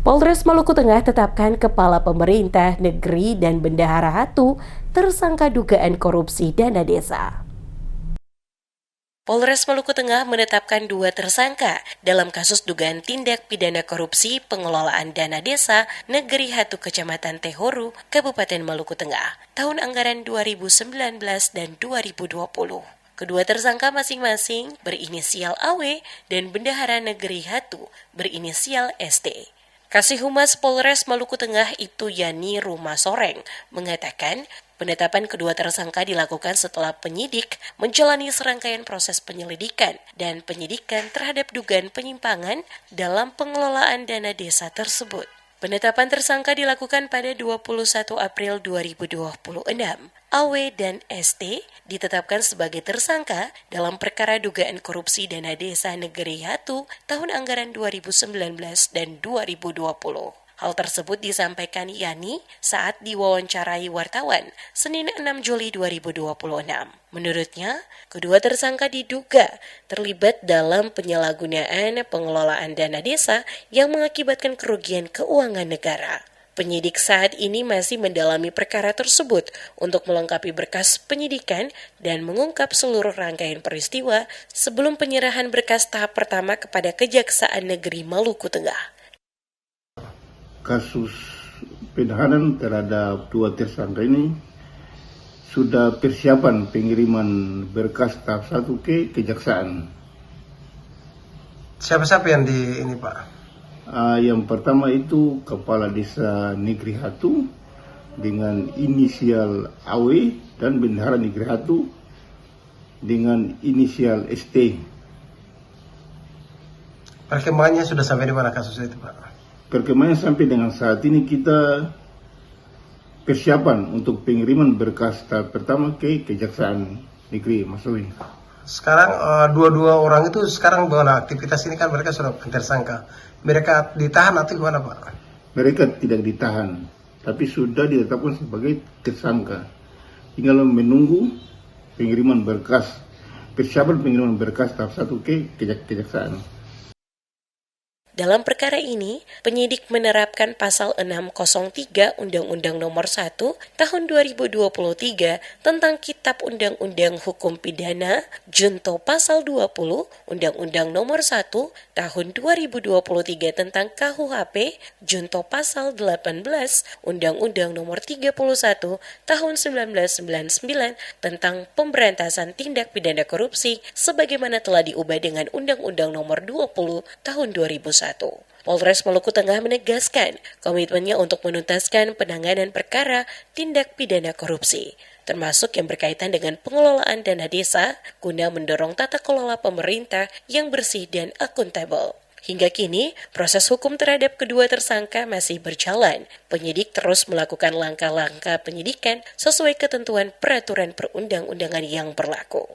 Polres Maluku Tengah tetapkan Kepala Pemerintah Negeri dan Bendahara Hatu tersangka dugaan korupsi dana desa. Polres Maluku Tengah menetapkan 2 tersangka dalam kasus dugaan tindak pidana korupsi pengelolaan dana desa Negeri Hatu Kecamatan Tehoru, Kabupaten Maluku Tengah, tahun anggaran 2019 dan 2020. Kedua tersangka masing-masing berinisial AW dan Bendahara Negeri Hatu berinisial ST. Kasih Humas Polres Maluku Tengah Ibtu Yani Rumah Soreng mengatakan penetapan kedua tersangka dilakukan setelah penyidik menjalani serangkaian proses penyelidikan dan penyidikan terhadap dugaan penyimpangan dalam pengelolaan dana desa tersebut. Penetapan tersangka dilakukan pada 21 April 2026. AW dan ST ditetapkan sebagai tersangka dalam perkara dugaan korupsi dana desa Negeri Hatu tahun anggaran 2019 dan 2020. Hal tersebut disampaikan Yani saat diwawancarai wartawan Senin 6 Juli 2026. Menurutnya, kedua tersangka diduga terlibat dalam penyalahgunaan pengelolaan dana desa yang mengakibatkan kerugian keuangan negara. Penyidik saat ini masih mendalami perkara tersebut untuk melengkapi berkas penyidikan dan mengungkap seluruh rangkaian peristiwa sebelum penyerahan berkas tahap pertama kepada Kejaksaan Negeri Maluku Tengah. Kasus penahanan terhadap 2 tersangka ini sudah persiapan pengiriman berkas tahap 1 ke Kejaksaan. Siapa-siapa yang di ini Pak? Yang pertama itu Kepala Desa Negeri Hatu dengan inisial AW dan Bendahara Negeri Hatu dengan inisial ST. Perkembangannya sudah sampai di mana kasus itu Pak? Perkembangannya sampai dengan saat ini kita persiapan untuk pengiriman berkas tahap pertama ke Kejaksaan Negeri Masawi. Sekarang dua-dua orang itu sekarang bagaimana aktivitas ini kan mereka sudah tersangka. Mereka ditahan atau gimana Pak? Mereka tidak ditahan, tapi sudah ditetapkan sebagai tersangka. Tinggal menunggu pengiriman berkas, persiapan pengiriman berkas tahap 1 ke Kejaksaan. Dalam perkara ini, penyidik menerapkan pasal 603 Undang-Undang Nomor 1 Tahun 2023 tentang Kitab Undang-Undang Hukum Pidana junto pasal 20 Undang-Undang Nomor 1 Tahun 2023 tentang KUHP junto pasal 18 Undang-Undang Nomor 31 Tahun 1999 tentang Pemberantasan Tindak Pidana Korupsi sebagaimana telah diubah dengan Undang-Undang Nomor 20 Tahun 2001. Polres Maluku Tengah menegaskan komitmennya untuk menuntaskan penanganan perkara tindak pidana korupsi, termasuk yang berkaitan dengan pengelolaan dana desa guna mendorong tata kelola pemerintah yang bersih dan akuntabel. Hingga kini, proses hukum terhadap kedua tersangka masih berjalan. Penyidik terus melakukan langkah-langkah penyidikan sesuai ketentuan peraturan perundang-undangan yang berlaku.